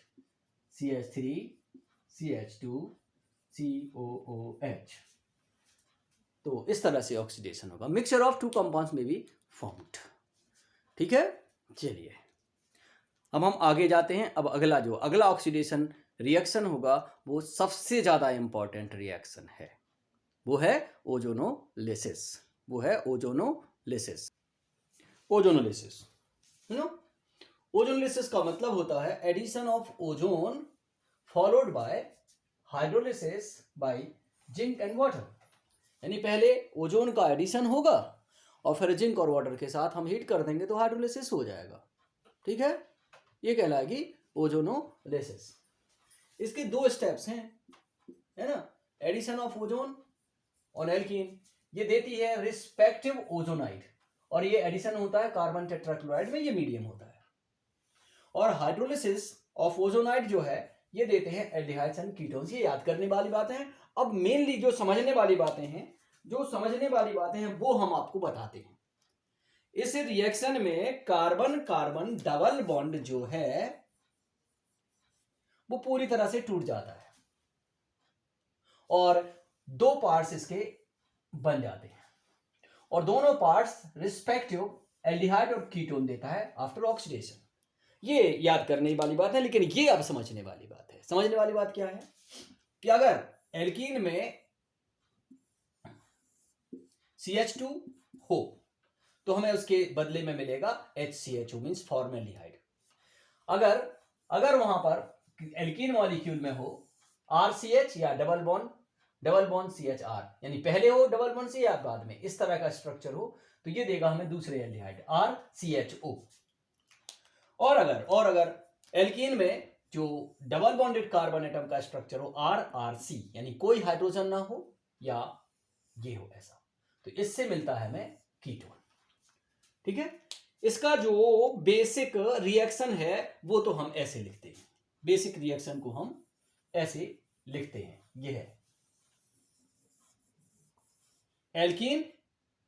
CH3 CH2 COOH। तो इस तरह से ऑक्सीडेशन होगा, मिक्सचर ऑफ टू कंपाउंड्स में बी फॉर्म्ड। ठीक है, चलिए अब हम आगे जाते हैं। अब अगला ऑक्सीडेशन रिएक्शन होगा वो सबसे ज्यादा इंपॉर्टेंट रिएक्शन है, वो है ओजोनोलिसिस। ओजोनोलिसिस ओजोनोलिसिस का मतलब होता है addition of ozone followed by hydrolysis by zinc and water. यानी पहले ओजोन का एडिशन होगा और फिर जिंक और वाटर के साथ हम हीट कर देंगे तो हाइड्रोलिसिस हो जाएगा। ठीक है, ये कहलाएगी ओजोनोलिसिस। इसके दो स्टेप्स हैं, है ना। Addition of ozone on alkene, ये देती है रिस्पेक्टिव ओजोनाइड और ये एडिशन होता है कार्बन टेट्राक्लोराइड में, ये मीडियम होता है। और हाइड्रोलिसिस ऑफ ओजोनाइड जो है ये देते हैं एल्डिहाइड्स एंड कीटोन्स। ये याद करने वाली बातें हैं। अब मेनली जो समझने वाली बातें हैं वो हम आपको बताते हैं। इस रिएक्शन में कार्बन कार्बन डबल बॉन्ड जो है वो पूरी तरह से टूट जाता है और दो पार्ट्स इसके बन जाते हैं और दोनों पार्ट्स रिस्पेक्टिव एल्डिहाइड और कीटोन देता है आफ्टर ऑक्सीडेशन। ये याद करने वाली बात है, लेकिन ये अब समझने वाली बात है। समझने वाली बात क्या है कि अगर एल्कीन में CH2 हो तो हमें उसके बदले में मिलेगा HCHO मींस फॉर्मेल्डिहाइड। अगर वहां पर एल्कीन मॉलिक्यूल में हो RCH या डबल बॉन्ड CHR, यानी पहले हो डबल बॉन्ड से या बाद में, इस तरह का स्ट्रक्चर हो तो ये देगा हमें दूसरे एल्डिहाइड RCHO। और अगर एल्कीन में जो डबल बॉन्डेड कार्बन एटम का स्ट्रक्चर हो RRC, यानी कोई हाइड्रोजन ना हो या ये हो ऐसा, तो इससे मिलता है हमें कीटोन। ठीक है, इसका जो बेसिक रिएक्शन है वो तो हम ऐसे लिखते हैं, बेसिक रिएक्शन को हम ऐसे लिखते हैं। ये है एल्कीन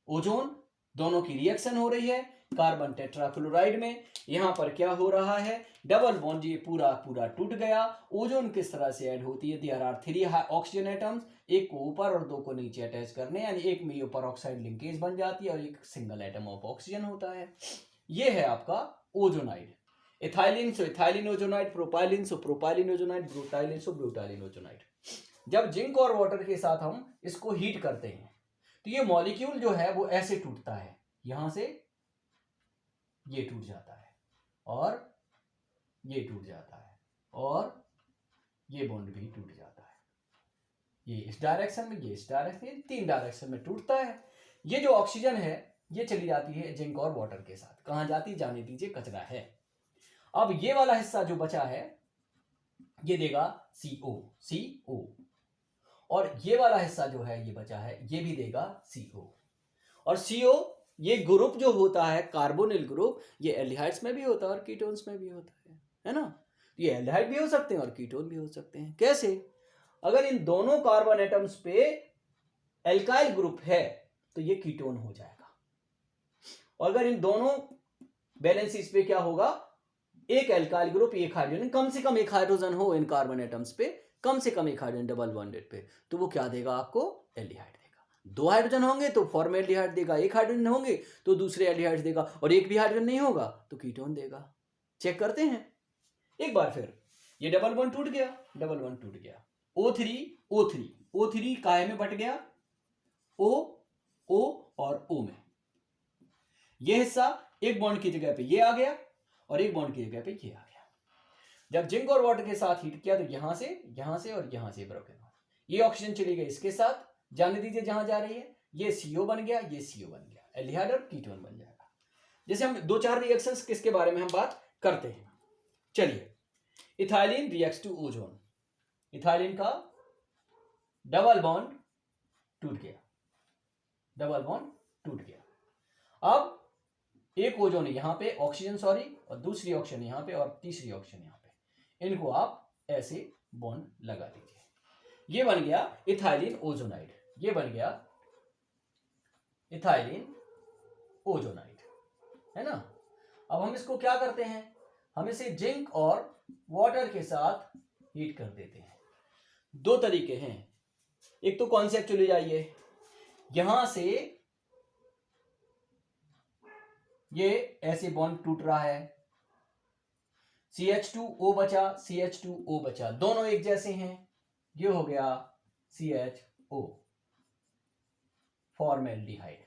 ओजोन दोनों की रिएक्शन हो रही है कार्बन टेट्राक्लोराइड में। यहां पर क्या हो रहा है, डबल बॉन्ड ये पूरा टूट गया। ओजोन किस तरह से ऐड होती है, देयर आर 3 ऑक्सीजन एटम्स, एक को ऊपर और दो को नीचे अटैच करने, यानी एक में ये पेरोक्साइड लिंकेज बन जाती है और एक सिंगल एटम ऑफ ऑक्सीजन होता है। ये है आपका ओजोनाइड। इथाइलिन सो इथाइलिन ओजोनाइड, प्रोपाइलिन सो प्रोपाइलिन ओजोनाइड, ब्यूटाइलिन सो ब्यूटाइलिन ओजोनाइड। जब जिंक और वाटर के साथ हम इसको हीट करते हैं तो ये मॉलिक्यूल जो है वो ऐसे टूटता है, यहां से ये टूट जाता है और ये टूट जाता है और ये बॉन्ड भी टूट जाता है। ये इस डायरेक्शन में, ये इस डायरेक्शन में, 3 डायरेक्शन में टूटता है। ये जो ऑक्सीजन है ये चली जाती है जिंक और वाटर के साथ, कहां जाती जाने दीजिए, कचरा है। अब ये वाला हिस्सा जो बचा है ये देगा CO और ये वाला हिस्सा जो है ये बचा है ये भी देगा CO। और CO ये ग्रुप जो होता है कार्बोनिल ग्रुप, ये एल्डिहाइड्स में भी होता है और कीटोन्स में भी होता है ना। ये एल्डिहाइड भी हो सकते हैं और कीटोन भी हो सकते हैं। कैसे, अगर इन दोनों कार्बन एटम्स पे एल्काइल ग्रुप है तो ये कीटोन हो जाएगा, और अगर इन दोनों बैलेंसेस पे क्या होगा, एक एल्काइल ग्रुप एक हाइड्रोजन, कम से कम एक हाइड्रोजन हो इन कार्बन एटम्स पे, कम से कम एक हाइड्रोजन डबल बॉन्डेड पे, तो वो क्या देगा आपको, एल्डिहाइड देगा। 2 हाइड्रोजन होंगे तो फॉर्मेल्डिहाइड देगा, 1 हाइड्रोजन होंगे तो दूसरे एल्डिहाइड देगा, और एक भी हाइड्रोजन नहीं होगा तो कीटोन देगा। चेक करते हैं एक बार फिर। ये डबल बॉन्ड टूट गया, O3 काहे में बट गया, O और O में। ये हिस्सा एक बॉन्ड की जगह पे ये आ गया और एक बॉन्ड की जगह पे ये आ गया। जब जिंक और वाटर के साथ हीट किया तो यहां से और यहां से ब्रोकन हो, ये ऑक्सीजन चली गई इसके साथ, जाने दीजिए जहां जा रही है, ये CO बन गया, ये CO बन गया, एल्डिहाइड और कीटोन बन जाएगा। जैसे हम 2-4 रिएक्शंस किसके बारे में हम बात करते हैं। चलिए, ethylene reacts to ozone. Ethylene का डबल बॉन्ड टूट गया, डबल बॉन्ड टूट गया। अब एक ओजोन यहां पे ऑक्सीजन सॉरी, और दूसरी ऑक्सीजन यहां पे और तीसरी ऑक्सीजन यहां पे, इनको आप ऐसे बॉन्ड लगा दीजिए। ये बन गया इथाइलिन ओजोनाइड, ये बन गया इथाइलिन ओजोनाइड, है ना। अब हम इसको क्या करते हैं, हम इसे जिंक और वाटर के साथ हीट कर देते हैं। दो तरीके हैं, एक तो कॉन्सेप्चुअली जाइए, यहां से ये ऐसे बॉन्ड टूट रहा है, CH2O बचा, CH2O बचा, दोनों एक जैसे हैं, ये हो गया CHO फॉर्मेल्डिहाइड,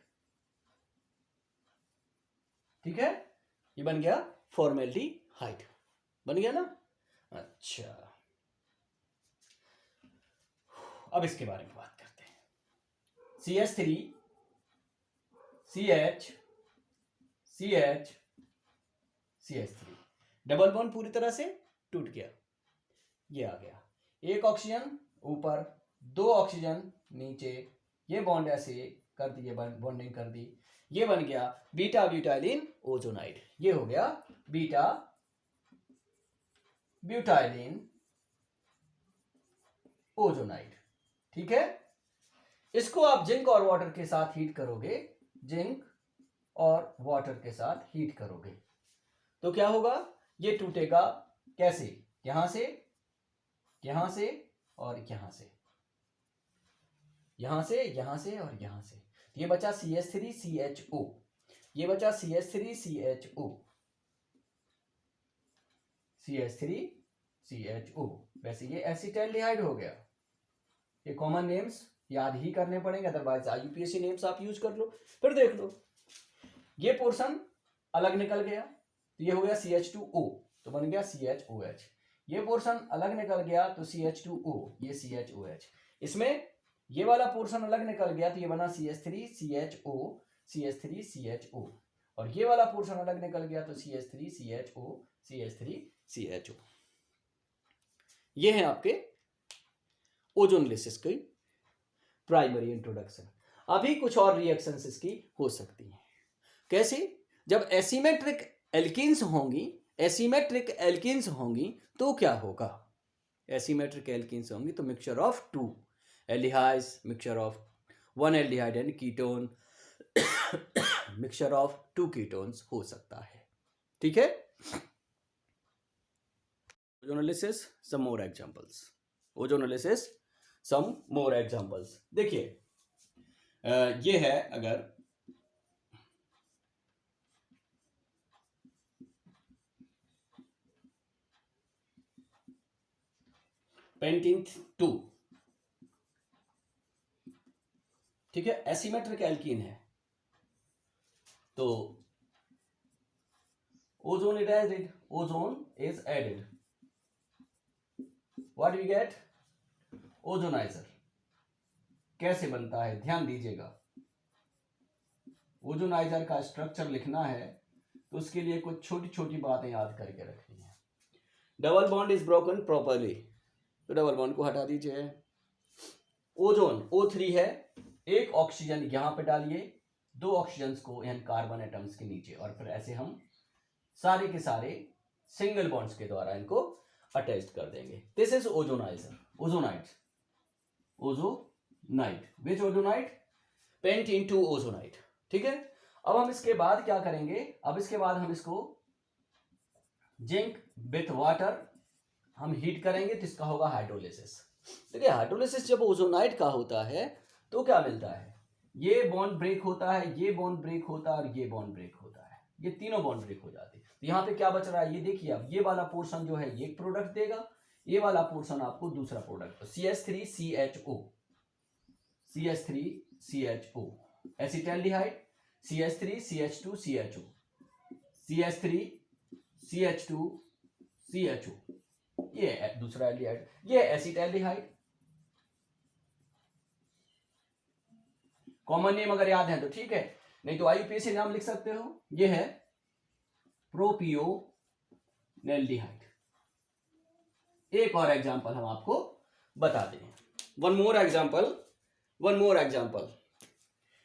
ठीक है, ये बन गया फॉर्मेल्डिहाइड, बन गया ना। अच्छा, अब इसके बारे में बात करते हैं। CH3 CH CH CH3, double bond पूरी तरह से टूट गया, ये आ गया, एक ऑक्सीजन ऊपर, दो ऑक्सीजन नीचे, ये बॉन्ड ऐसे कर दिए, बॉन्डिंग कर दी, ये बन गया बीटा ब्यूटाइलिन ओजोनाइड, ये हो गया बीटा ब्यूटाइलिन ओजोनाइड, ठीक है। इसको आप जिंक और वाटर के साथ हीट करोगे, जिंक और वाटर के साथ हीट करोगे तो क्या होगा, ये टूटेगा कैसे, यहां से, यहां से और यहां से, यहां से, यहां से और यहां से, ये बचा CH3CHO, ये बचा CH3CHO, CH3CHO, वैसे ये एसिटाल्डिहाइड हो गया। ये कॉमन नेम्स याद ही करने पड़ेंगे, अदरवाइज IUPAC नेम्स आप यूज कर लो, फिर देख लो। ये पोर्शन अलग निकल गया तो ये हो गया CH2O, तो बन गया CHOH, ये पोर्शन अलग निकल गया तो CH2O, ये CHOH, इसमें ये वाला पोर्शन अलग निकल गया तो ये बना CH3CHO, CH3CHO, और ये वाला पोर्शन अलग निकल गया तो CH3CHO, CH3CHO। ये है आपके ओजोनलिसिस की प्राइमरी इंट्रोडक्शन। अभी कुछ और रिएक्शंस इसकी हो सकती हैं, कैसे, जब एसिमेट्रिक एल्कीन्स होंगी, एसिमेट्रिक एल्कीन्स होंगी तो क्या होगा, एसिमेट्रिक एल्कीन्स होंगी तो mixture of two aldehydes, mixture of one aldehyde and ketone, mixture of two ketones हो सकता है, ठीक है। Ozonolysis some more examples, ozonolysis some more examples, देखिए ये है, अगर पेंटीन 2, ठीक है, एसिमेट्रिक एल्कीन है, तो ozone is added, ozone is added, what we get, ozonizer. कैसे बनता है ध्यान दीजिएगा, ओजोनाइजर का स्ट्रक्चर लिखना है तो उसके लिए कुछ छोटी छोटी बातें याद करके रखनी है। Double bond is broken properly, तो डबल बॉन्ड को हटा दीजिए। ओजोन O3 है, एक ऑक्सीजन यहां पे डालिए, दो ऑक्सीजन को इन कार्बन एटम्स के नीचे, और फिर ऐसे हम सारे के सारे सिंगल बॉन्ड्स के द्वारा इनको अटैच कर देंगे। This is ozonizer, ozonide, ozonide, which ozonide, pentene 2 ozonide, ठीक है। अब हम इसके बाद क्या करेंगे, अब इसके बाद हम इसको जिंक विथ वाटर हम हीट करेंगे तो इसका होगा हाइड्रोलिसिस। देखिए हाइड्रोलिसिस जब ओजोनाइट का होता है तो क्या मिलता है, ये बॉन्ड ब्रेक होता है, ये बॉन्ड ब्रेक होता है और ये बॉन्ड ब्रेक होता है, ये तीनों बॉन्ड ब्रेक हो जाते हैं। तो यहाँ पे क्या बच रहा है, ये देखिए, अब ये वाला पोर्शन जो है ये एक प्रोडक्ट देगा, ये वाला पोर्शन आपको दूसरा product, CH3CHO, CH3CHO, acetaldehyde, CH3CH2CHO, CH3CH2CHO, ये दूसरा एल्डिहाइड, ये एसिटाल्डिहाइड। कॉमन नेम अगर याद है तो ठीक है, नहीं तो IUPAC नाम लिख सकते हो, ये है प्रोपियोनेल्डिहाइड। एक और एग्जांपल हम आपको बता दें, वन मोर एग्जाम्पल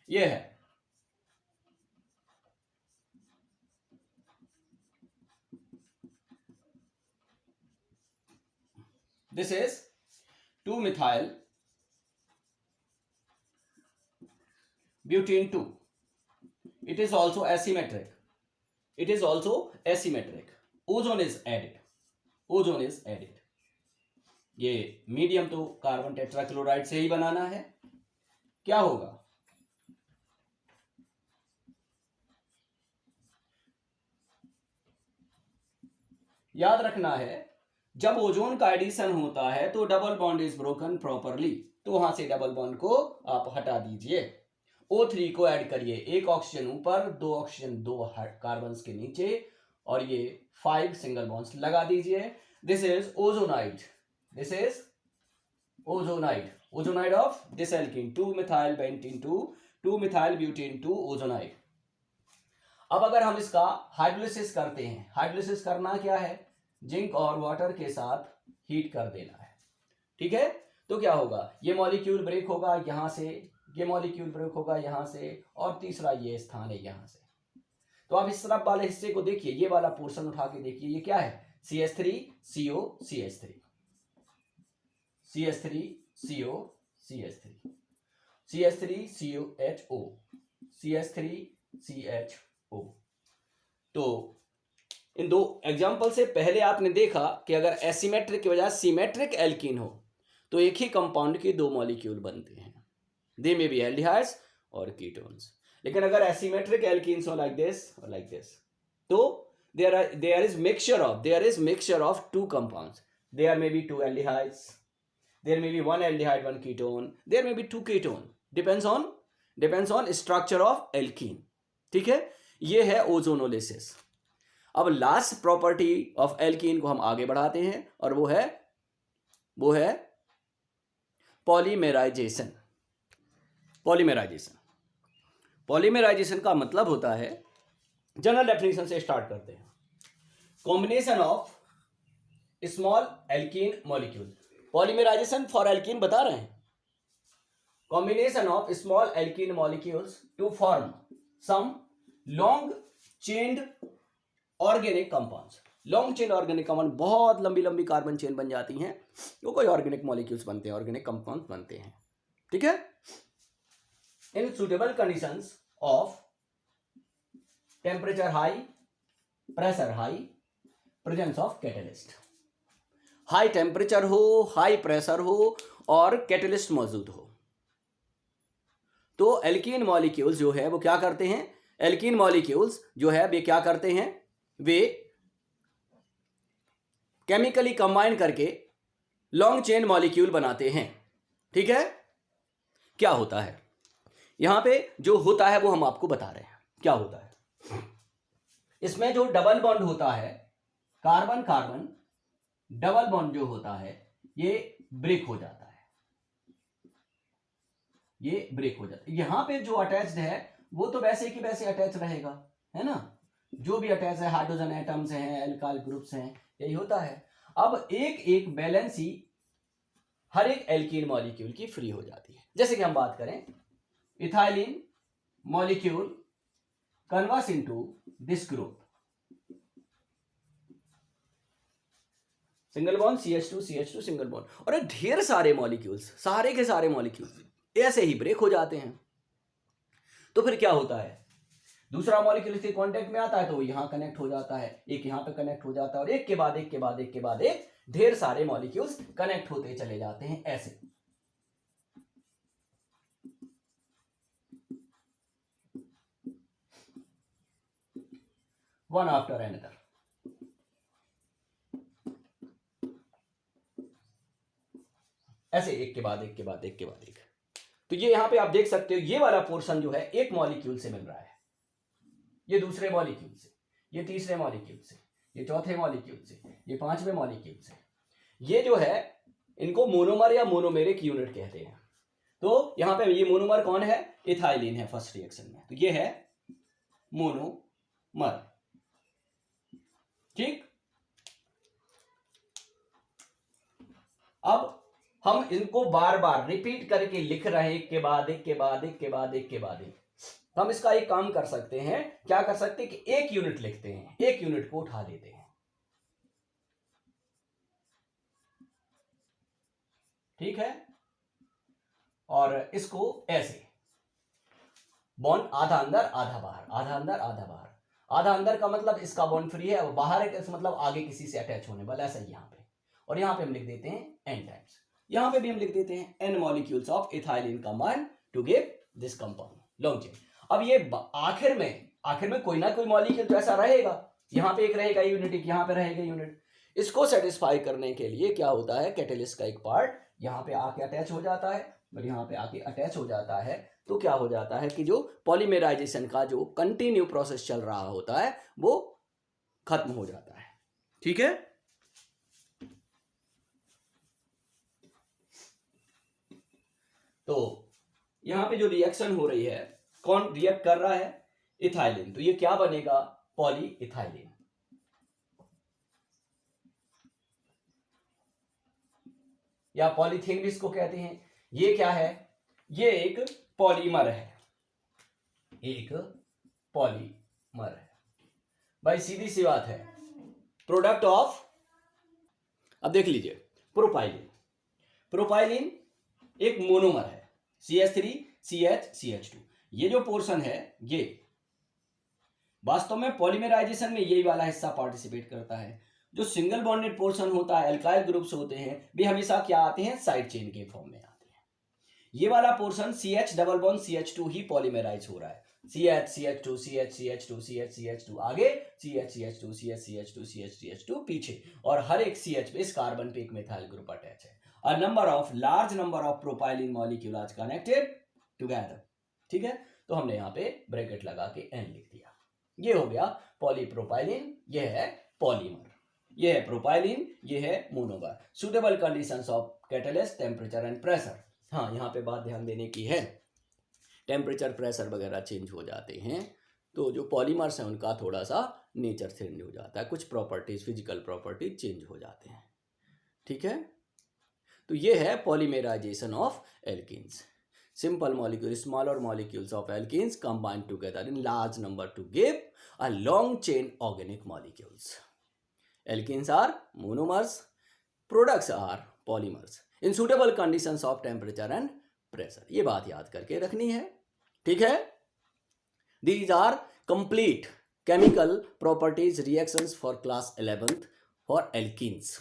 ये है, this is 2-methyl butene 2. It is also asymmetric. Ozone is added. ये मीडियम तो कार्बन टेट्राक्लोराइड से ही बनाना है। क्या होगा, याद रखना है, जब ओजोन का एडिशन होता है तो double bond is broken properly, तो वहां से डबल बॉन्ड को आप हटा दीजिए, O3 को ऐड करिए, एक ऑक्सीजन ऊपर, 2 ऑक्सीजन 2 कार्बन के नीचे, और ये 5 सिंगल बॉन्ड्स लगा दीजिए। This is ozonide of this alkene, 2-methyl butene 2, 2-methyl butene 2 ozonide. अब अगर हम इसका हाइड्रोलिसिस करते हैं, हाइड्रोलिसिस करना क्या है, जिंक और वाटर के साथ हीट कर देना है, ठीक है। तो क्या होगा, ये मॉलिक्यूल ब्रेक होगा यहां से, ये मॉलिक्यूल ब्रेक होगा यहां से, और तीसरा ये स्थान है यहां से। तो आप इस तरफ वाले हिस्से को देखिए, ये वाला पोर्शन उठा के देखिए, ये क्या है, CH3 CO CH3 CH3 CO CH3 CH3 COHO CH3 CHO। तो इन दो एग्जाम्पल से पहले आपने देखा कि अगर एसिमेट्रिक की बजाय सिमेट्रिक एल्कीन हो तो एक ही कंपाउंड के 2 मॉलिक्यूल बनते हैं, दे मे बी एल्डिहाइड्स और कीटोन्स। लेकिन अगर एसिमेट्रिक एल्कीन्स हो लाइक दिस और लाइक दिस, तो there is mixture of 2 compounds. There may be 2 aldehydes, there may be 1 aldehyde 1 ketone, there may be 2 ketone, depends on structure of alkene, ठीक है। ये है ओजोनोलिसिस। अब लास्ट प्रॉपर्टी ऑफ एल्कीन को हम आगे बढ़ाते हैं, और वो है पॉलीमेराइजेशन। पॉलीमेराइजेशन का मतलब होता है, जनरल डेफिनेशन से स्टार्ट करते हैं, combination of small alkene molecule. Polymerization for alkene बता रहे हैं, combination of small alkene molecules to form some long chained organic compounds. Long chain organic compound, बहुत लंबी लंबी कार्बन चेन बन जाती हैं, वो कोई ऑर्गेनिक मॉलिक्यूल्स बनते हैं, ऑर्गेनिक कंपाउंड बनते हैं, ठीक है। इन suitable conditions of temperature high, pressure high, presence of catalyst. High temperature हो, हाई प्रेशर हो और कैटलिस्ट मौजूद हो, तो एल्कीन मॉलिक्यूल्स जो है वो क्या करते हैं, एल्कीन मॉलिक्यूल्स जो है वे क्या करते हैं, वे केमिकली कंबाइन करके लॉन्ग चेन मॉलिक्यूल बनाते हैं, ठीक है। क्या होता है यहां पे, जो होता है वो हम आपको बता रहे हैं क्या होता है। इसमें जो डबल बॉन्ड होता है, कार्बन कार्बन डबल बॉन्ड जो होता है, ये ब्रेक हो जाता है, यहां पे जो अटैच्ड है वो तो वैसे की वैसे अटैच रहेगा, है ना। जो भी अटैच है, हाइड्रोजन एटम्स हैं, एल्काइल ग्रुप्स हैं, यही होता है। अब एक एक बैलेंसी हर एक एल्कीन मॉलिक्यूल की फ्री हो जाती है। जैसे कि हम बात करें, ethylene molecule converse into this group, single bond CH2 single bond, और ढेर सारे मॉलिक्यूल्स, सारे के सारे मॉलिक्यूल्स ऐसे ही ब्रेक हो जाते हैं। तो फिर क्या होता है, दूसरा मॉलिक्यूल इसके कांटेक्ट में आता है तो वो यहां कनेक्ट हो जाता है, एक यहां पे कनेक्ट हो जाता है, और एक के बाद एक ढेर सारे मॉलिक्यूल्स कनेक्ट होते चले जाते हैं ऐसे। One after another. ऐसे एक के बाद एक। तो ये यहां पे आप देख सकते हो, ये वाला पोर्शन जो है एक मॉलिक्यूल से मिल रहा है, ये दूसरे मॉलिक्यूल से, ये तीसरे मॉलिक्यूल से, ये चौथे मॉलिक्यूल से, ये पांचवें मॉलिक्यूल से। ये जो है इनको मोनोमर या मोनोमेरिक यूनिट कहते हैं। तो यहां पे ये मोनोमर कौन है, इथाइलिन है फर्स्ट रिएक्शन में, तो ये है मोनोमर, ठीक। अब हम इनको बार बार रिपीट करके लिख रहे हैं, एक के बाद एक के बाद एक के बाद एक के बाद एक। हम इसका एक काम कर सकते हैं, क्या कर सकते हैं कि एक यूनिट लिखते हैं, एक यूनिट को उठा देते हैं, ठीक है, और इसको ऐसे बॉन्ड आधा अंदर आधा बाहर, आधा अंदर आधा बाहर। आधा अंदर का मतलब इसका बॉन्ड फ्री है, और बाहर है मतलब आगे किसी से अटैच होने वाला, ऐसा यहां पे। और यहां पे हम लिख देते हैं n टाइम्स, यहां पे भी हम लिख देते हैं n molecules of ethylene combined to give this compound long chain. अब ये आखिर में कोई ना कोई मॉलिक्यूल तो ऐसा रहेगा, यहां पे एक रहेगा यूनिट, एक यहां पे रहेगा यूनिट। इसको सेटिस्फाई करने के लिए क्या होता है, कैटेलिस्ट का एक पार्ट यहां पे आके अटैच हो जाता है, और यहां पे आके अटैच हो जाता है, तो क्या हो जाता है कि जो पॉलीमेराइजेशन का जो कंटिन्यू प्रोसेस चल रहा होता है वो खत्म हो जाता है, ठीक है। तो यहां पे जो रिएक्शन हो रही है, कौन रिएक्ट कर रहा है, इथाइलिन, तो ये क्या बनेगा, पॉली इथाइलिन। या पॉलीथीन भी इसको कहते हैं। ये क्या है, ये एक पॉलीमर है, एक पॉलीमर है भाई, सीधी सी बात है, प्रोडक्ट ऑफ, अब देख लीजिए, प्रोपाइलिन। प्रोपाइलिन एक मोनोमर है, CH3 CH CH2। ये जो पोर्शन है ये वास्तव में पॉलीमराइजेशन में यही वाला हिस्सा पार्टिसिपेट करता है। जो सिंगल बॉन्डेड पोर्शन होता है, अल्काइल ग्रुप्स होते हैं, वे हमेशा क्या आते हैं, साइड चेन के फॉर्म में आते हैं। ये वाला portion CH double bond CH2 ही पॉलीमराइज हो रहा है, CH CH2 CH CH2 CH CH2 आगे, CH CH2 CH CH2 CH CH2 पीछे, और हर एक CH पे इस कार्बन पे एक मिथाइल ग्रुप अटैच है। A number of large number of propylene molecules connected together, ठीक है। तो हमने यहाँ पे ब्रैकेट लगा के N लिख दिया। ये हो गया पॉलीप्रोपाइलिन, ये है पॉलीमर, ये है प्रोपाइलिन, ये है monomer. Suitable conditions of catalyst, temperature and pressure. हाँ, यहाँ पे बात ध्यान देने की है, टेम्परेचर प्रेशर वगैरह चेंज हो जाते हैं, तो जो पॉलीमर्स हैं उनका थोड़ा सा नेचर चेंज हो जाता है, कुछ प्रॉपर्टीज, फिजिकल प्रॉपर्टीज चेंज हो जाते हैं, ठीक है। तो ये है polymerization of alkenes. Simple molecules, smaller molecules of alkenes combine together in large number to give a long chain organic molecules. Alkenes are monomers, products are polymers in suitable conditions of temperature and pressure. ये बात याद करके रखनी है, ठीक है। These are complete chemical properties reactions for class 11th for alkenes.